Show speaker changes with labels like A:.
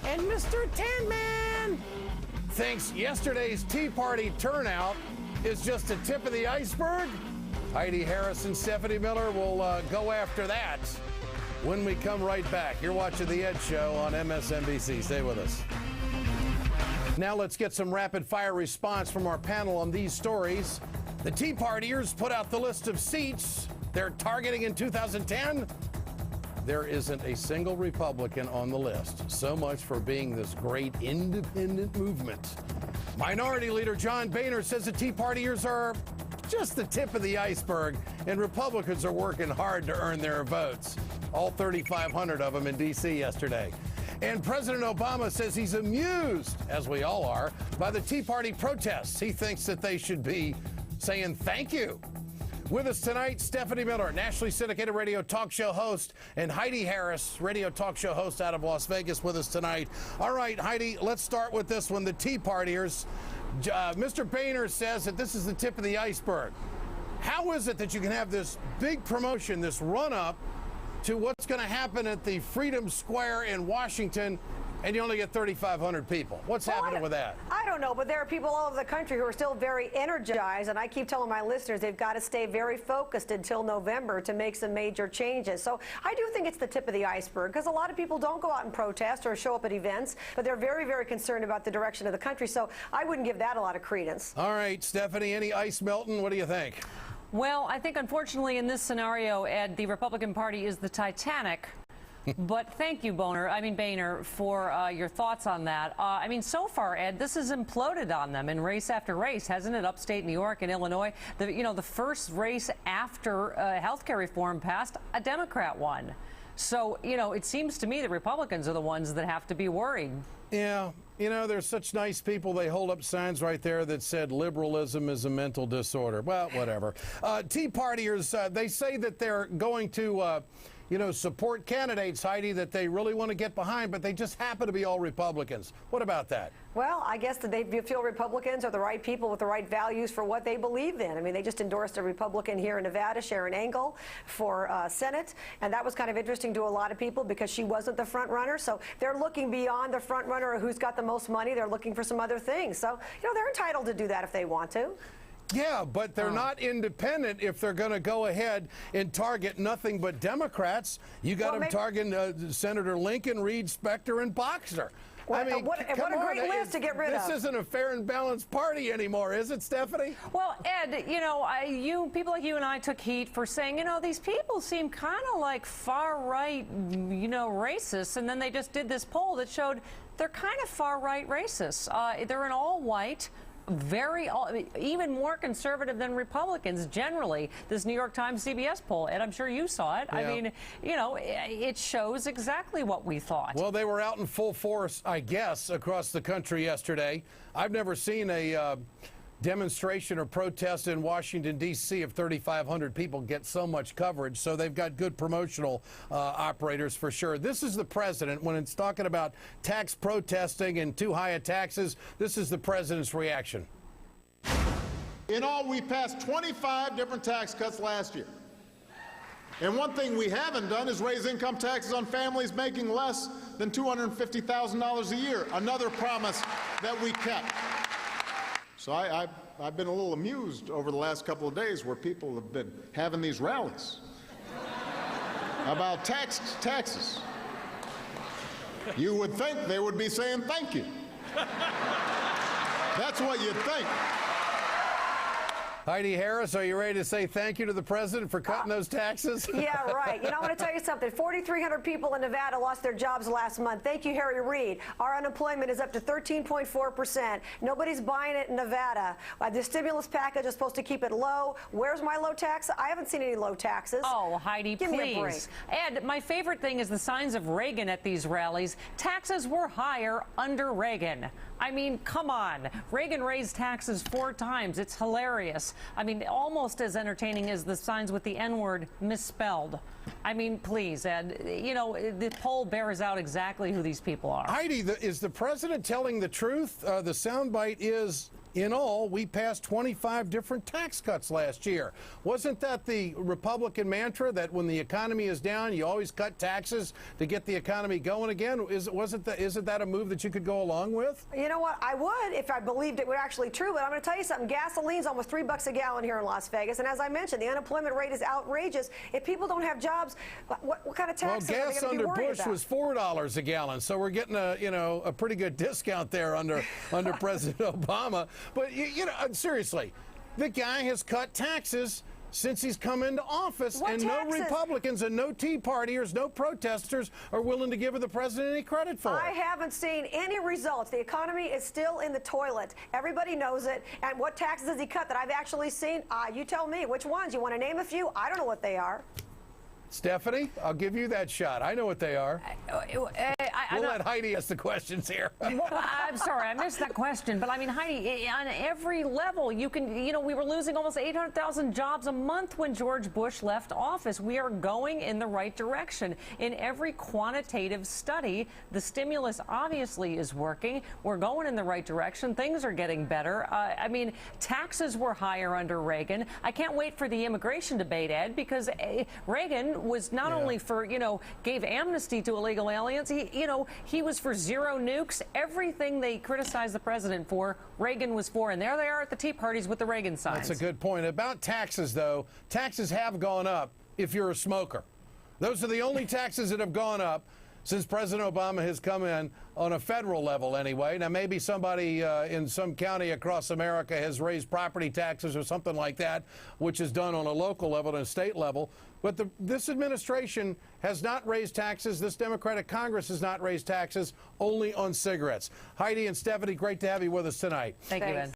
A: And Mr. Tin Man thinks yesterday's Tea Party turnout is just a tip of the iceberg. Heidi Harris and Stephanie Miller will go after that when we come right back. You're watching The Ed Show on MSNBC. Stay with us. Now let's get some rapid-fire response from our panel on these stories. The Tea Partiers put out the list of seats they're targeting in 2010. There isn't a single Republican on the list. So much for being this great independent movement. Minority Leader John Boehner says the Tea Partiers are just the tip of the iceberg, and Republicans are working hard to earn their votes. All 3,500 of them in D.C. yesterday. And President Obama says he's amused, as we all are, by the Tea Party protests. He thinks that they should be saying thank you. With us tonight, Stephanie Miller, nationally syndicated radio talk show host, and Heidi Harris, radio talk show host out of Las Vegas, with us tonight. All right, Heidi, let's start with this one. The Tea Partiers. Mr. Boehner says that this is the tip of the iceberg. How is it that you can have this big promotion, this run-up to what's going to happen at the Freedom Square in Washington, and you only get 3,500 people? What's happening with that?
B: I don't know, but there are people all over the country who are still very energized, and I keep telling my listeners they've got to stay very focused until November to make some major changes. So I do think it's the tip of the iceberg, because a lot of people don't go out and protest or show up at events, but they're very, very concerned about the direction of the country. So I wouldn't give that a lot of credence. All
A: right, Stephanie, any ice melting? What do you think?
C: Well, I think, unfortunately, in this scenario, Ed, the Republican Party is the Titanic. But thank you, Boehner, for your thoughts on that. I mean, so far, Ed, this has imploded on them in race after race, hasn't it? Upstate New York and Illinois, the first race after health care reform passed, a Democrat won. So, it seems to me the Republicans are the ones that have to be worried.
A: Yeah. There's such nice people. They hold up signs right there that said liberalism is a mental disorder. Well, whatever. Tea Partiers, they say that they're going to, support candidates, Heidi, that they really want to get behind, but they just happen to be all Republicans. What about that?
B: Well, I guess that they feel Republicans are the right people with the right values for what they believe in. I mean, they just endorsed a Republican here in Nevada, Sharon Engel, for Senate, and that was kind of interesting to a lot of people because she wasn't the front runner. So they're looking beyond the front runner or who's got the most money. They're looking for some other things. So, they're entitled to do that if they want to.
A: Yeah, but they're not independent if they're going to go ahead and target nothing but Democrats. You got them targeting Senator Lincoln, Reed, Specter, and Boxer.
B: What a great list to get rid of.
A: This isn't a fair and balanced party anymore, is it, Stephanie?
C: Well, Ed, people like you and I took heat for saying, these people seem kind of like far-right, racists, and then they just did this poll that showed they're kind of far-right racists. They're in all-white, even more conservative than Republicans generally. This New York Times CBS poll, Ed, I'm sure you saw it. Yeah. I mean, it shows exactly what we thought.
A: Well, they were out in full force, I guess, across the country yesterday. I've never seen a demonstration or protest in Washington, D.C. of 3,500 people get so much coverage. So they've got good promotional operators for sure. This is the president when it's talking about tax protesting and too high a taxes. This is the president's reaction.
D: In all, we passed 25 different tax cuts last year. And one thing we haven't done is raise income taxes on families making less than $250,000 a year. Another promise that we kept. So I've been a little amused over the last couple of days where people have been having these rallies about taxes. You would think they would be saying thank you. That's what you'd think.
A: Heidi Harris, are you ready to say thank you to the president for cutting those taxes?
B: Yeah, right. I want to tell you something. 4,300 people in Nevada lost their jobs last month. Thank you, Harry Reid. Our unemployment is up to 13.4%. Nobody's buying it in Nevada. The stimulus package is supposed to keep it low. Where's my low tax? I haven't seen any low taxes.
C: Oh, Heidi,
B: Give
C: please.
B: me a break.
C: And my favorite thing is the signs of Reagan at these rallies. Taxes were higher under Reagan. I mean, come on. Reagan raised taxes 4 times. It's hilarious. I mean, almost as entertaining as the signs with the N-word misspelled. I mean, please, Ed, the poll bears out exactly who these people are.
A: Heidi, is the president telling the truth? The soundbite is In all, we passed 25 different tax cuts last year. Wasn't that the Republican mantra that when the economy is down, you always cut taxes to get the economy going again? Isn't that a move that you could go along with?
B: You know what? I would if I believed it were actually true, but I'm going to tell you something. Gasoline's almost $3 a gallon here in Las Vegas, and as I mentioned, the unemployment rate is outrageous. If people don't have jobs, what kind of taxes are they
A: gas
B: going to be
A: under
B: worried
A: Bush
B: about?
A: was $4 a gallon, so we're getting a pretty good discount there under President Obama. But seriously, the guy has cut taxes since he's come into office,
B: What
A: and
B: taxes?
A: no Republicans and no Tea Partiers, no protesters are willing to give the president any credit for
B: I
A: it.
B: haven't seen any results. The economy is still in the toilet. Everybody knows it. And what taxes has he cut that I've actually seen? You tell me. Which ones? You want to name a few? I don't know what they are.
A: Stephanie, I'll give you that shot. I know what they are. We'll
C: I
A: let Heidi ask the questions here.
C: Well, I'm sorry, I missed that question. But I mean, Heidi, on every level, we were losing almost 800,000 jobs a month when George Bush left office. We are going in the right direction. In every quantitative study, the stimulus obviously is working. We're going in the right direction. Things are getting better. I mean, taxes were higher under Reagan. I can't wait for the immigration debate, Ed, because Reagan was not only for, gave amnesty to illegal aliens, he was for zero nukes. Everything they criticized the president for, Reagan was for. And there they are at the Tea Parties with the Reagan signs.
A: That's a good point. About taxes, though, taxes have gone up if you're a smoker. Those are the only taxes that have gone up since President Obama has come in, on a federal level anyway. Now, maybe somebody in some county across America has raised property taxes or something like that, which is done on a local level and a state level. But this administration has not raised taxes. This Democratic Congress has not raised taxes, only on cigarettes. Heidi and Stephanie, great to have you with us tonight.
C: Thank you, Ed.